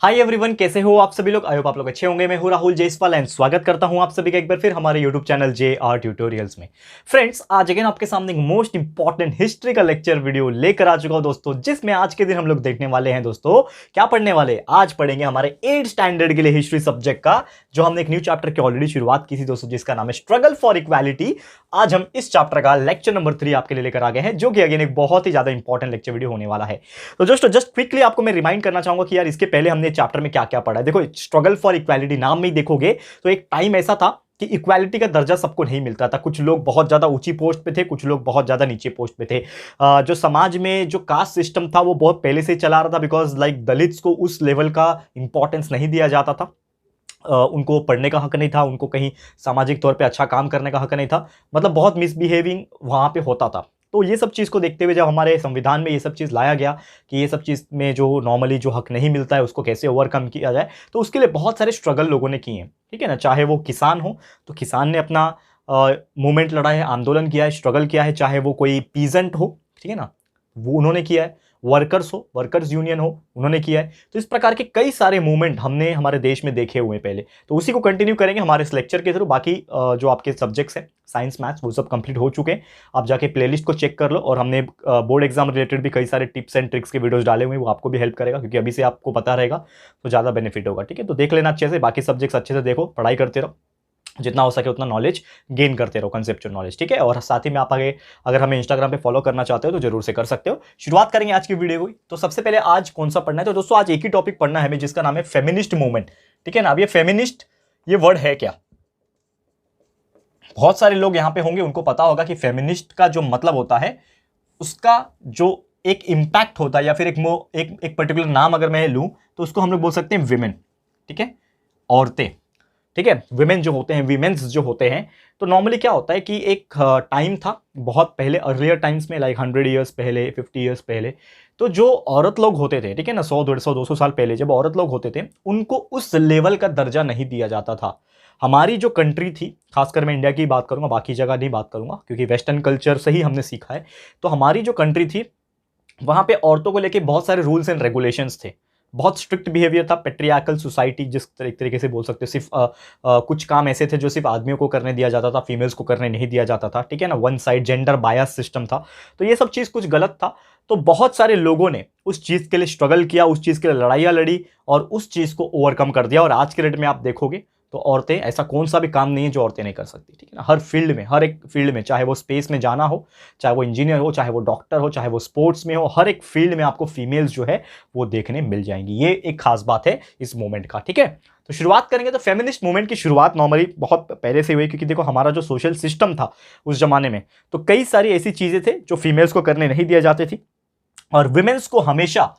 Hi everyone, कैसे हो आप सभी लोग। आई होप आप लोग अच्छे होंगे। मैं हूं राहुल जयसवाल एंड स्वागत करता हूं आप सभी का एक बार फिर हमारे यूट्यूब चैनल JR ट्यूटोरियल्स में। फ्रेंड्स, आज अगेन आपके सामने एक मोस्ट इंपॉर्टेंट हिस्ट्री का लेक्चर वीडियो लेकर आ चुका हूं दोस्तों, जिसमें आज के दिन हम लोग देखने वाले हैं दोस्तों। क्या पढ़ने वाले? आज पढ़ेंगे हमारे 8th स्टैंडर्ड के लिए हिस्ट्री सब्जेक्ट का, जो हमने एक न्यू चैप्टर की ऑलरेडी शुरुआत की थी दोस्तों, जिसका नाम है स्ट्रगल फॉर इक्वालिटी। आज हम इस चैप्टर का लेक्चर नंबर 3 आपके लिए लेकर आ गए हैं, जो कि अगेन एक बहुत ही ज्यादा इंपॉर्टेंट लेक्चर वीडियो होने वाला है। तो जस्ट क्विकली आपको मैं रिमाइंड करना चाहूंगा कि यार इसके पहले हमने चैप्टर में क्या क्या पढ़ा है। देखो, स्ट्रगल फॉर इक्वालिटी नाम में ही देखोगे तो एक टाइम ऐसा था कि इक्वालिटी का दर्जा सबको नहीं मिलता था। कुछ लोग बहुत ज्यादा ऊंची पोस्ट पे थे, कुछ लोग बहुत ज्यादा नीचे पोस्ट पे थे। जो समाज में जो कास्ट सिस्टम था वो बहुत पहले से चला रहा था, बिकॉज लाइक दलित्स को उस लेवल का इंपॉर्टेंस नहीं दिया जाता था। उनको पढ़ने का हक नहीं था, उनको कहीं सामाजिक तौर पे अच्छा काम करने का हक नहीं था। मतलब बहुत मिसबिहेविंग वहाँ पे होता था। तो ये सब चीज़ को देखते हुए जब हमारे संविधान में ये सब चीज़ लाया गया कि ये सब चीज़ में जो नॉर्मली जो हक नहीं मिलता है उसको कैसे ओवरकम किया जाए, तो उसके लिए बहुत सारे स्ट्रगल लोगों ने किए हैं। ठीक है ना। चाहे वो किसान हो तो किसान ने अपना मूवमेंट लड़ा है, आंदोलन किया है, स्ट्रगल किया है। चाहे वो कोई पीजेंट हो, ठीक है ना, वो उन्होंने किया है। वर्कर्स हो, वर्कर्स यूनियन हो, उन्होंने किया है। तो इस प्रकार के कई सारे मूवमेंट हमने हमारे देश में देखे हुए हैं पहले। तो उसी को कंटिन्यू करेंगे हमारे इस लेक्चर के थ्रू। बाकी जो आपके सब्जेक्ट्स हैं साइंस मैथ्स वो सब कंप्लीट हो चुके हैं। आप जाके प्लेलिस्ट को चेक कर लो, और हमने बोर्ड एग्जाम रिलेटेड भी कई सारे टिप्स एंड ट्रिक्स के वीडियोस डाले हुए हैं, वो आपको भी हेल्प करेगा, क्योंकि अभी से आपको पता रहेगा तो ज़्यादा बेनिफिट होगा। ठीक है, तो देख लेना अच्छे से। बाकी सब्जेक्ट्स अच्छे से देखो, पढ़ाई करते रहो, जितना हो सके उतना नॉलेज गेन करते रहो, कंसेप्चुअल नॉलेज। ठीक है, और साथ ही में आप आगे अगर हमें इंस्टाग्राम पे फॉलो करना चाहते हो तो जरूर से कर सकते हो। शुरुआत करेंगे आज की वीडियो की। तो सबसे पहले आज कौन सा पढ़ना है? तो दोस्तों आज एक ही टॉपिक पढ़ना है हमें, जिसका नाम है फेमिनिस्ट मूवमेंट। ठीक है ना। अब ये फेमिनिस्ट, ये वर्ड है क्या? बहुत सारे लोग यहां पे होंगे, उनको पता होगा कि फेमिनिस्ट का जो मतलब होता है, उसका जो एक इंपैक्ट होता है, या फिर एक पर्टिकुलर नाम अगर मैं लूं तो उसको हम लोग बोल सकते हैं विमेन। ठीक है, औरतें। ठीक है, विमेन जो होते हैं, वीमेन्स जो होते हैं। तो नॉर्मली क्या होता है कि एक टाइम था बहुत पहले, अर्लियर टाइम्स में, लाइक 100 ईयर्स पहले, 50 ईयर्स पहले। तो जो औरत लोग होते थे, ठीक है ना, 100 150 200 साल पहले जब औरत लोग होते थे, उनको उस लेवल का दर्जा नहीं दिया जाता था। हमारी जो कंट्री थी, खासकर मैं इंडिया की बात करूंगा, बाकी जगह नहीं बात करूंगा, क्योंकि वेस्टर्न कल्चर से ही हमने सीखा है। तो हमारी जो कंट्री थी, वहां पे औरतों को लेके बहुत सारे रूल्स एंड रेगुलेशंस थे। बहुत स्ट्रिक्ट बिहेवियर था, पेट्रियार्कल सोसाइटी जिस तरीके से बोल सकते हो। सिर्फ कुछ काम ऐसे थे जो सिर्फ आदमियों को करने दिया जाता था, फीमेल्स को करने नहीं दिया जाता था। ठीक है ना, one side gender bias system था। तो ये सब चीज़ कुछ गलत था। तो बहुत सारे लोगों ने उस चीज़ के लिए स्ट्रगल किया, उस चीज़ के लिए लड़ाइयाँ लड़ी, और उस चीज़ को ओवरकम कर दिया। और आज के डेट में आप देखोगे तो औरतें, ऐसा कौन सा भी काम नहीं है जो औरतें नहीं कर सकती। ठीक है ना, हर फील्ड में, हर एक फील्ड में, चाहे वो स्पेस में जाना हो, चाहे वो इंजीनियर हो, चाहे वो डॉक्टर हो, चाहे वो स्पोर्ट्स में हो, हर एक फील्ड में आपको फीमेल्स जो है वो देखने मिल जाएंगी। ये एक खास बात है इस मूवमेंट का। ठीक है, तो शुरुआत करेंगे। तो फेमिनिस्ट मूवमेंट की शुरुआत नॉर्मली बहुत पहले से हुई, क्योंकि देखो हमारा जो सोशल सिस्टम था उस जमाने में, तो कई सारी ऐसी चीजें थे जो फीमेल्स को करने नहीं दिया जाती थी, और विमेन्स को हमेशा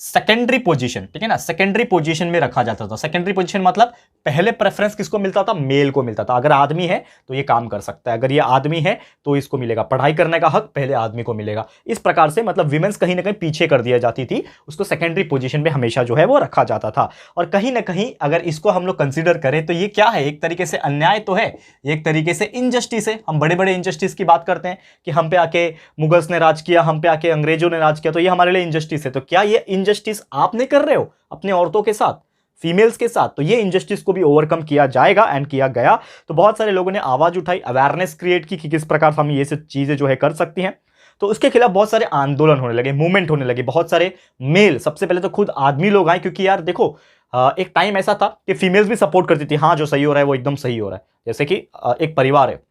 सेकेंडरी पोजीशन, ठीक है ना, सेकेंडरी पोजीशन में रखा जाता था। सेकेंडरी पोजीशन मतलब पहले प्रेफरेंस किसको मिलता था? मेल को मिलता था। अगर आदमी है तो ये काम कर सकता है, अगर ये आदमी है तो इसको मिलेगा, पढ़ाई करने का हक पहले आदमी को मिलेगा। इस प्रकार से मतलब विमेन्स कहीं ना कहीं पीछे कर दिया जाती थी, उसको सेकेंडरी पोजीशन में हमेशा जो है वो रखा जाता था। और कहीं ना कहीं अगर इसको हम लोग कंसिडर करें तो ये क्या है? एक तरीके से अन्याय तो है, एक तरीके से इनजस्टिस है। हम बड़े बड़े इनजस्टिस की बात करते हैं कि हम पे आके मुगल्स ने राज किया, हम पे आके अंग्रेजों ने राज किया, तो ये हमारे लिए इनजस्टिस है। तो क्या ये इनजस्टिस आपने कर रहे हो अपने औरतों के साथ, फीमेल्स के साथ? तो ये इनजस्टिस को भी ओवरकम किया जाएगा एंड किया गया। तो बहुत सारे लोगों ने आवाज उठाई, अवेयरनेस क्रिएट की कि किस प्रकार से हम ये सब चीजें जो है कर सकती हैं। तो उसके खिलाफ बहुत सारे आंदोलन होने लगे, मूवमेंट होने लगे। बहुत सारे मेल, सबसे पहले तो खुद आदमी लोग आए, क्योंकि यार देखो एक टाइम ऐसा था कि फीमेल्स भी सपोर्ट करती थी, हाँ जो सही हो रहा है वो एकदम सही हो रहा है। जैसे कि एक परिवार है,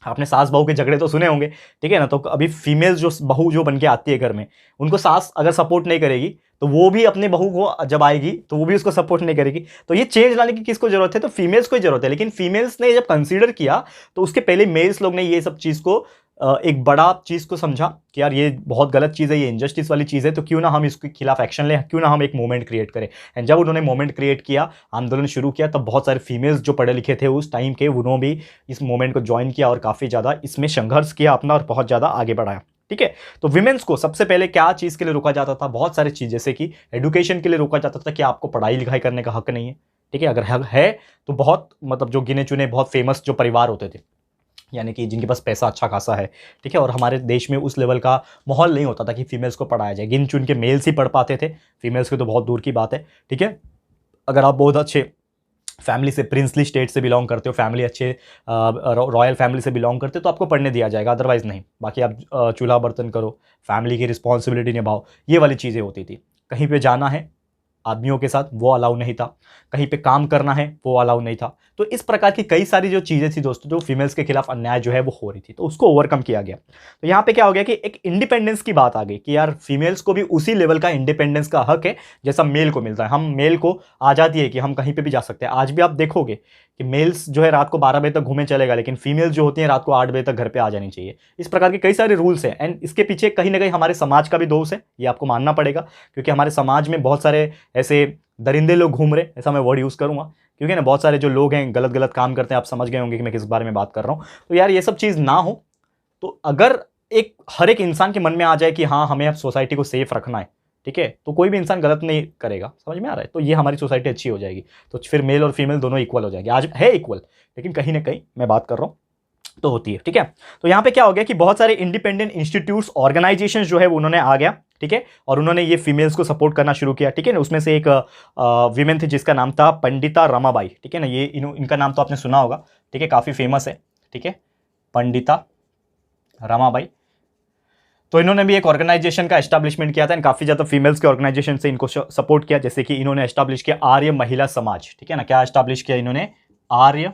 आपने सास बहू के झगड़े तो सुने होंगे, ठीक है ना। तो अभी फीमेल्स जो बहू जो बन के आती है घर में, उनको सास अगर सपोर्ट नहीं करेगी तो वो भी अपने बहू को जब आएगी तो वो भी उसको सपोर्ट नहीं करेगी। तो ये चेंज लाने की किसको जरूरत है? तो फीमेल्स को ही जरूरत है। लेकिन फीमेल्स ने जब कंसीडर किया तो उसके पहले मेल्स लोग ने ये सब चीज़ को एक बड़ा चीज़ को समझा कि यार ये बहुत गलत चीज़ है, ये इनजस्टिस वाली चीज़ है, तो क्यों ना हम इसके खिलाफ एक्शन लें, क्यों ना हम एक मूवमेंट क्रिएट करें। एंड जब उन्होंने मूवमेंट क्रिएट किया, आंदोलन शुरू किया, तब बहुत सारे फीमेल्स जो पढ़े लिखे थे उस टाइम के, उन्होंने भी इस मूवमेंट को ज्वाइन किया और काफ़ी ज़्यादा इसमें संघर्ष किया अपना, और बहुत ज़्यादा आगे बढ़ाया। ठीक है, तो विमेन्स को सबसे पहले क्या चीज़ के लिए रोका जाता था? बहुत सारी चीज़, जैसे कि एडुकेशन के लिए रोका जाता था कि आपको पढ़ाई लिखाई करने का हक नहीं है। ठीक है, अगर हक है तो बहुत मतलब जो गिने चुने बहुत फेमस जो परिवार होते थे यानी कि जिनके पास पैसा अच्छा खासा है, ठीक है। और हमारे देश में उस लेवल का माहौल नहीं होता था कि फीमेल्स को पढ़ाया जाए, गिन चुन के मेल्स ही पढ़ पाते थे, फीमेल्स की तो बहुत दूर की बात है, ठीक है। अगर आप बहुत अच्छे फैमिली से, प्रिंसली स्टेट से बिलोंग करते हो, फैमिली अच्छे रॉयल फैमिली से बिलोंग करते हो, तो आपको पढ़ने दिया जाएगा, अदरवाइज नहीं। बाकी आप चूल्हा बर्तन करो, फैमिली की रिस्पॉन्सिबिलिटी निभाओ, ये वाली चीज़ें होती थी। कहीं पे जाना है आदमियों के साथ, वो अलाउ नहीं था। कहीं पे काम करना है, वो अलाउ नहीं था। तो इस प्रकार की कई सारी जो चीज़ें थी दोस्तों, जो फीमेल्स के खिलाफ अन्याय जो है वो हो रही थी, तो उसको ओवरकम किया गया। तो यहाँ पे क्या हो गया कि एक इंडिपेंडेंस की बात आ गई कि यार फीमेल्स को भी उसी लेवल का इंडिपेंडेंस का हक है जैसा मेल को मिलता है। हम मेल को आज़ादी है कि हम कहीं पर भी जा सकते हैं। आज भी आप देखोगे कि मेल्स जो है रात को 12 बजे तक घूमे चलेगा, लेकिन फीमेल्स जो होती हैं रात को 8 बजे तक घर पे आ जानी चाहिए। इस प्रकार के कई सारे रूल्स हैं, एंड इसके पीछे कहीं ना कहीं हमारे समाज का भी दोष है, ये आपको मानना पड़ेगा। क्योंकि हमारे समाज में बहुत सारे ऐसे दरिंदे लोग घूम रहे, ऐसा मैं वर्ड यूज़ करूँगा, क्योंकि ना बहुत सारे जो लोग हैं गलत गलत काम करते हैं। आप समझ गए होंगे कि मैं किस बारे में बात कर रहा हूँ। तो यार ये सब चीज़ ना हो, तो अगर हर एक इंसान के मन में आ जाए कि हाँ हमें अब सोसाइटी को सेफ रखना है, ठीक है, तो कोई भी इंसान गलत नहीं करेगा, समझ में आ रहा है, तो ये हमारी सोसाइटी अच्छी हो जाएगी। तो फिर मेल और फीमेल दोनों इक्वल हो जाएंगे। आज है इक्वल, लेकिन कहीं ना कहीं मैं बात कर रहा हूँ तो होती है, ठीक है। तो यहाँ पे क्या हो गया कि बहुत सारे इंडिपेंडेंट इंस्टीट्यूट्स, ऑर्गेनाइजेशन जो है वो उन्होंने आ गया, ठीक है, और उन्होंने ये फीमेल्स को सपोर्ट करना शुरू किया, ठीक है ना। उसमें से एक विमेन थी जिसका नाम था पंडिता रमाबाई, ठीक है ना। ये इनका नाम तो आपने सुना होगा, ठीक है, काफ़ी फेमस है, ठीक है, पंडिता रमाबाई। तो इन्होंने भी एक ऑर्गेनाइजेशन का एस्टैब्लिशमेंट किया था, एंड काफ़ी ज़्यादा फीमेल्स के ऑर्गेनाइजेशन से इनको सपोर्ट किया। जैसे कि इन्होंने एस्टैब्लिश किया आर्य महिला समाज, ठीक है ना। क्या एस्टैब्लिश किया इन्होंने? आर्य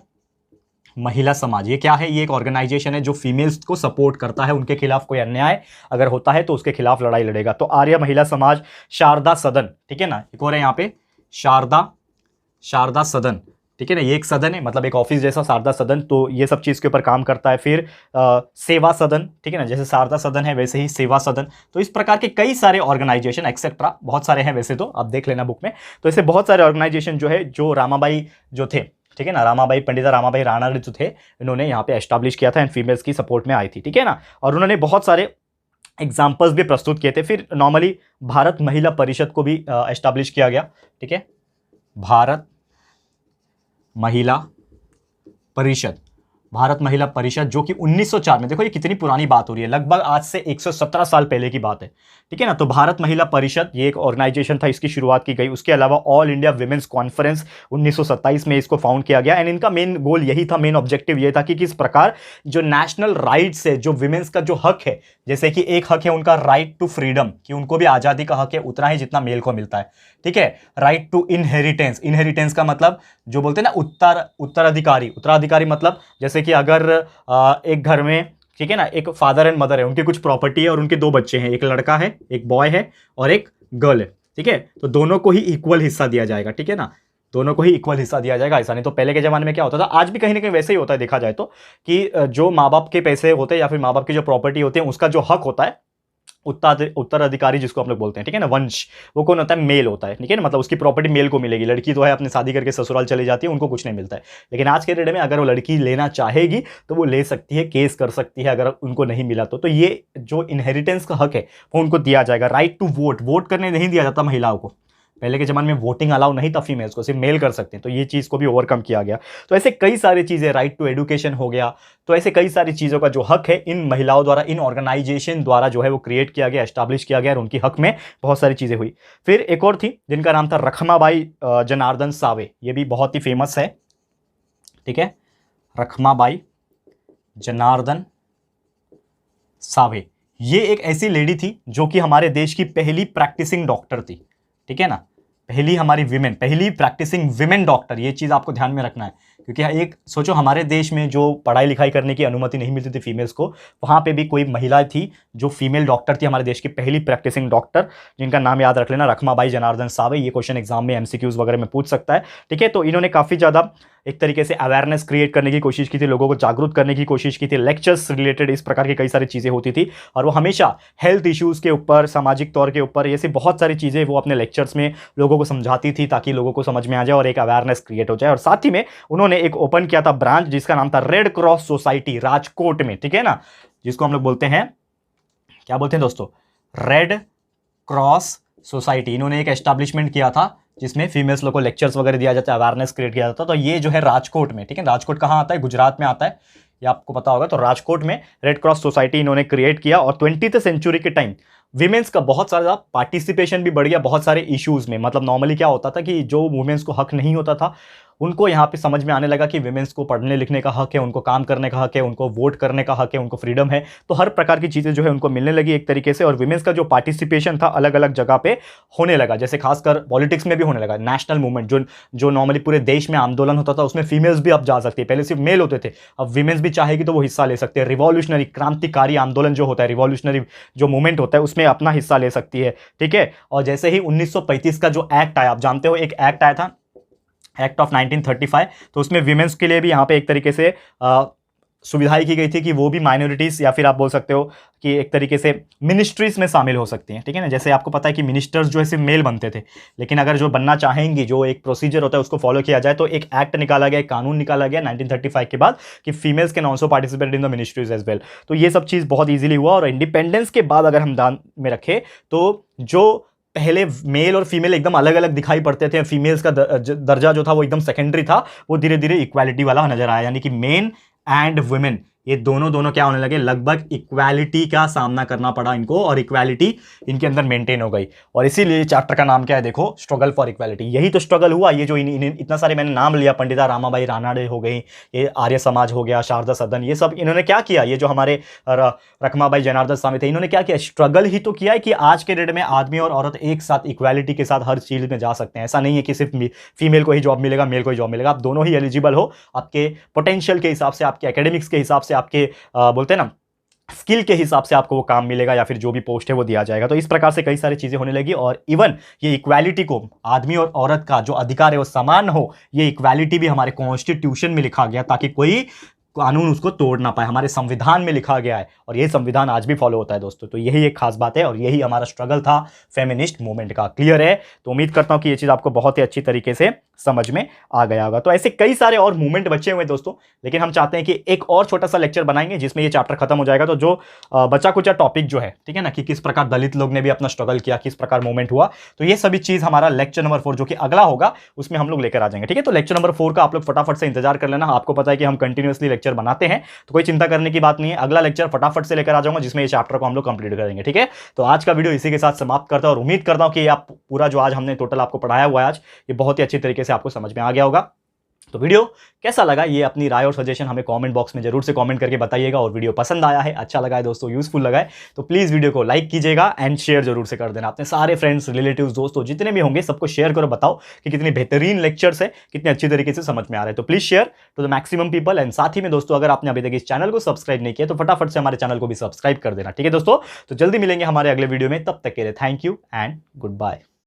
महिला समाज। ये क्या है? ये एक ऑर्गेनाइजेशन है जो फीमेल्स को सपोर्ट करता है, उनके खिलाफ कोई अन्याय अगर होता है तो उसके खिलाफ लड़ाई लड़ेगा। तो आर्य महिला समाज, शारदा सदन, ठीक है ना, एक और है यहाँ पे शारदा सदन, ठीक है ना। ये एक सदन है, मतलब एक ऑफिस जैसा शारदा सदन, तो ये सब चीज़ के ऊपर काम करता है। फिर सेवा सदन, ठीक है ना, जैसे शारदा सदन है वैसे ही सेवा सदन। तो इस प्रकार के कई सारे ऑर्गेनाइजेशन एक्सेट्रा बहुत सारे हैं, वैसे तो आप देख लेना बुक में। तो ऐसे बहुत सारे ऑर्गेनाइजेशन जो है, जो रामाबाई जो थे, ठीक है ना, रामाबाई, पंडिता रामाबाई राणा जो थे, इन्होंने यहाँ पे एस्टैब्लिश किया था, एंड फीमेल्स की सपोर्ट में आई थी, ठीक है ना। और उन्होंने बहुत सारे एग्जाम्पल्स भी प्रस्तुत किए थे। फिर नॉर्मली भारत महिला परिषद को भी एस्टैब्लिश किया गया, ठीक है, भारत महिला परिषद, जो कि 1904 में, देखो ये कितनी पुरानी बात हो रही है, लगभग आज से 117 साल पहले की बात है, ठीक है ना। तो भारत महिला परिषद ये एक ऑर्गेनाइजेशन था, इसकी शुरुआत की गई। उसके अलावा ऑल इंडिया विमेंस कॉन्फ्रेंस 1927 में इसको फाउंड किया गया, एंड इनका मेन गोल यही था, मेन ऑब्जेक्टिव ये था कि किस प्रकार जो नेशनल राइट्स है, जो विमेंस का जो हक है, जैसे कि एक हक है उनका राइट टू फ्रीडम, कि उनको भी आज़ादी का हक है उतना ही जितना मेल को मिलता है, ठीक है। राइट टू इनहेरिटेंस का मतलब जो बोलते हैं ना उत्तराधिकारी मतलब जैसे कि अगर एक घर में, ठीक है ना, एक फादर एंड मदर है, उनकी कुछ प्रॉपर्टी है और उनके 2 बच्चे हैं, एक लड़का है, एक बॉय है और एक गर्ल है, ठीक है। तो दोनों को ही इक्वल हिस्सा दिया जाएगा, ठीक है ना, दोनों को ही इक्वल हिस्सा दिया जाएगा। ऐसा नहीं तो पहले के जमाने में क्या होता था, आज भी कहीं ना कहीं वैसे ही होता है देखा जाए तो, कि जो माँ बाप के पैसे होते हैं या फिर माँ बाप की जो प्रॉपर्टी होती है उसका जो हक होता है, उत्तराधिकारी जिसको हम लोग बोलते हैं, ठीक है ना, वंश, वो कौन होता है? मेल होता है, ठीक है ना। मतलब उसकी प्रॉपर्टी मेल को मिलेगी। लड़की तो है अपने शादी करके ससुराल चली जाती है, उनको कुछ नहीं मिलता है। लेकिन आज के डेट में अगर वो लड़की लेना चाहेगी तो वो ले सकती है, केस कर सकती है अगर उनको नहीं मिला तो ये जो इनहेरिटेंस का हक है वो उनको दिया जाएगा। राइट टू वोट करने नहीं दिया जाता महिलाओं को, पहले के जमाने में वोटिंग अलाउ नहीं था फीमेल्स को, सिर्फ मेल कर सकते हैं, तो ये चीज़ को भी ओवरकम किया गया। तो ऐसे कई सारी चीज़ें, राइट टू एजुकेशन हो गया, तो ऐसे कई सारी चीज़ों का जो हक है इन महिलाओं द्वारा, इन ऑर्गेनाइजेशन द्वारा जो है वो क्रिएट किया गया, एस्टैब्लिश किया गया, और उनकी हक में बहुत सारी चीज़ें हुई। फिर एक और थी जिनका नाम था रखमाबाई जनार्दन सावे, ये भी बहुत ही फेमस है, ठीक है, रखमाबाई जनार्दन सावे। ये एक ऐसी लेडी थी जो कि हमारे देश की पहली प्रैक्टिसिंग डॉक्टर थी, ठीक है ना, पहली प्रैक्टिसिंग विमेन डॉक्टर। ये चीज़ आपको ध्यान में रखना है, क्योंकि एक सोचो हमारे देश में जो पढ़ाई लिखाई करने की अनुमति नहीं मिलती थी फीमेल्स को, वहाँ पे भी कोई महिला थी जो फीमेल डॉक्टर थी, हमारे देश की पहली प्रैक्टिसिंग डॉक्टर, जिनका नाम याद रख लेना, रखमाबाई जनार्दन सावे। ये क्वेश्चन एग्जाम में MCQs वगैरह में पूछ सकता है, ठीक है। तो इन्होंने काफ़ी ज़्यादा एक तरीके से अवेयरनेस क्रिएट करने की कोशिश की थी, लोगों को जागरूक करने की कोशिश की थी, लेक्चर्स रिलेटेड इस प्रकार की कई सारी चीज़ें होती थी, और वो हमेशा हेल्थ इश्यूज़ के ऊपर, सामाजिक तौर के ऊपर, ऐसी बहुत सारी चीज़ें वो अपने लेक्चर्स में लोगों को समझाती थी, ताकि लोगों को समझ में आ जाए और एक अवेयरनेस क्रिएट हो जाए। और साथ ही में उन्होंने एक ओपन किया था ब्रांच जिसका नाम था रेड क्रॉस सोसाइटी राजकोट में, ठीक है ना, जिसको हम लोग बोलते हैं, क्या बोलते हैं दोस्तों, रेड क्रॉस सोसाइटी। इन्होंने एक एस्टैब्लिशमेंट किया था जिसमें फीमेल्स लोगों को लेक्चर्स वगैरह दिया जाता है, अवेयरनेस क्रिएट किया जाता है। तो ये जो है राजकोट में, ठीक है, राजकोट कहाँ आता है? गुजरात में आता है। ये आपको पता होगा। तो राजकोट में रेड क्रॉस सोसाइटी इन्होंने क्रिएट किया और 20th सेंचुरी के टाइम विमेंस का बहुत सारा पार्टिसिपेशन भी बढ़ गया बहुत सारे इश्यूज में। मतलब नॉर्मली क्या होता था कि जो वुमेन्स को हक नहीं होता था उनको यहाँ पे समझ में आने लगा कि विमेंस को पढ़ने लिखने का हक है, उनको काम करने का हक है, उनको वोट करने का हक है, उनको फ्रीडम है। तो हर प्रकार की चीज़ें जो है उनको मिलने लगी एक तरीके से। और विमेंस का जो पार्टिसिपेशन था अलग अलग जगह पे होने लगा, जैसे खासकर पॉलिटिक्स में भी होने लगा। नेशनल मूवमेंट जो नॉर्मली पूरे देश में आंदोलन होता था उसमें फीमेल्स भी अब जा सकती है, पहले सिर्फ मेल होते थे, अब विमेंस भी चाहेगी तो वो हिस्सा ले सकते हैं। रिवॉल्यूशनरी क्रांतिकारी आंदोलन जो होता है, रिवॉल्यूशनरी जो मूवमेंट होता है उसमें अपना हिस्सा ले सकती है, ठीक है। और जैसे ही 1935 का जो एक्ट आया, आप जानते हो एक एक्ट आया था, एक्ट ऑफ 1935, तो उसमें विमेंस के लिए भी यहाँ पे एक तरीके से सुविधाएं की गई थी कि वो भी माइनॉरिटीज या फिर आप बोल सकते हो कि एक तरीके से मिनिस्ट्रीज में शामिल हो सकती हैं, ठीक है ना। जैसे आपको पता है कि मिनिस्टर्स जो है सिर्फ मेल बनते थे, लेकिन अगर जो बनना चाहेंगी, जो एक प्रोसीजर होता है उसको फॉलो किया जाए, तो एक एक्ट निकाला गया, एक कानून निकाला गया 1935 के बाद कि females can also participate in the ministries as well. तो ये सब चीज़ बहुत ईजिली हुआ। और इंडिपेंडेंस के बाद अगर हम ध्यान में रखें तो जो पहले मेल और फीमेल एकदम अलग अलग दिखाई पड़ते थे, फीमेल्स का दर्जा जो था वो एकदम सेकेंडरी था, वो धीरे धीरे इक्वालिटी वाला नजर आया, यानी कि मेन एंड वुमेन ये दोनों क्या होने लगे, लगभग इक्वालिटी का सामना करना पड़ा इनको और इक्वालिटी इनके अंदर मेंटेन हो गई। और इसीलिए चैप्टर का नाम क्या है, देखो, स्ट्रगल फॉर इक्वालिटी। यही तो स्ट्रगल हुआ। ये जो इतना सारे मैंने नाम लिया, पंडिता रामाबाई रानाडे हो गई, ये आर्य समाज हो गया, शारदा सदन, ये सब इन्होंने क्या किया, ये जो हमारे रखमाबाई जनार्दन स्वामी थे, इन्होंने क्या किया, स्ट्रगल ही तो किया है कि आज के डेट में आदमी और औरत एक साथ इक्वालिटी के साथ हर चीज में जा सकते हैं। ऐसा नहीं है कि सिर्फ फीमेल को ही जॉब मिलेगा, मेल को ही जॉब मिलेगा। आप दोनों ही एलिजिबल हो, आपके पोटेंशियल के हिसाब से, आपके एकेडमिक्स के हिसाब से, आपके बोलते हैं ना स्किल के हिसाब से आपको वो काम मिलेगा या फिर जो भी पोस्ट है वो दिया जाएगा। तो इस प्रकार से कई सारी चीजें होने लगी। और इवन ये इक्वालिटी को, आदमी और औरत का जो अधिकार है वो समान हो, ये इक्वालिटी भी हमारे कॉन्स्टिट्यूशन में लिखा गया ताकि कोई कानून उसको तोड़ ना पाए। हमारे संविधान में लिखा गया है और यही संविधान आज भी फॉलो होता है दोस्तों। तो यही एक खास बात है और यही हमारा स्ट्रगल था फेमिनिस्ट मूवमेंट का। क्लियर है? तो उम्मीद करता हूं कि ये चीज आपको बहुत ही अच्छी तरीके से समझ में आ गया होगा। तो ऐसे कई सारे और मूवमेंट बचे हुए दोस्तों, लेकिन हम चाहते हैं कि एक और छोटा सा लेक्चर बनाएंगे जिसमें ये चैप्टर खत्म हो जाएगा। तो जो बचा कुचा टॉपिक जो है, ठीक है ना, कि किस प्रकार दलित लोग ने भी अपना स्ट्रगल किया, किस प्रकार मूवमेंट हुआ, तो ये सभी चीज हमारा लेक्चर नंबर 4 जो कि अगला होगा उसमें हम लोग लेकर आ जाएंगे, ठीक है। तो लेक्चर नंबर 4 का आप लोग फटाफट से इंतजार कर लेना। आपको पता है कि हम कंटिन्यूअसली लेक्चर बनाते हैं, तो कोई चिंता करने की बात नहीं है। अगला लेक्चर फटाफट से लेकर आ जाऊंगा जिसमें ये चैप्टर को हम लोग कंप्लीट करेंगे, ठीक है। तो आज का वीडियो इसी के साथ समाप्त करता हूं और उम्मीद करता हूं कि आप पूरा जो आज हमने टोटल आपको पढ़ाया हुआ है आज, ये बहुत ही अच्छी तरीके से आपको समझ में आ गया होगा। तो वीडियो कैसा लगा, ये अपनी राय और सजेशन हमें कमेंट बॉक्स में जरूर से कमेंट करके बताइएगा। और वीडियो पसंद आया है, अच्छा लगा है दोस्तों, यूजफुल लगा है, तो प्लीज वीडियो को लाइक कीजिएगा एंड शेयर जरूर से कर देना। अपने सारे फ्रेंड्स, रिलेटिव्स, दोस्तों जितने भी होंगे सबको शेयर करो, बताओ कि कितनी बेहतरीन लेक्चर्स है, कितने अच्छी तरीके से समझ में आ रहे हैं। तो please share to the maximum people. And साथ ही में दोस्तों, अगर आपने अभी तक इस चैनल को सब्सक्राइब नहीं किया तो फटाफट से हमारे चैनल को भी सब्सक्राइब कर देना, ठीक है दोस्तों। तो जल्दी मिलेंगे हमारे अगले वीडियो में, तब तक के लिए thank you and good bye.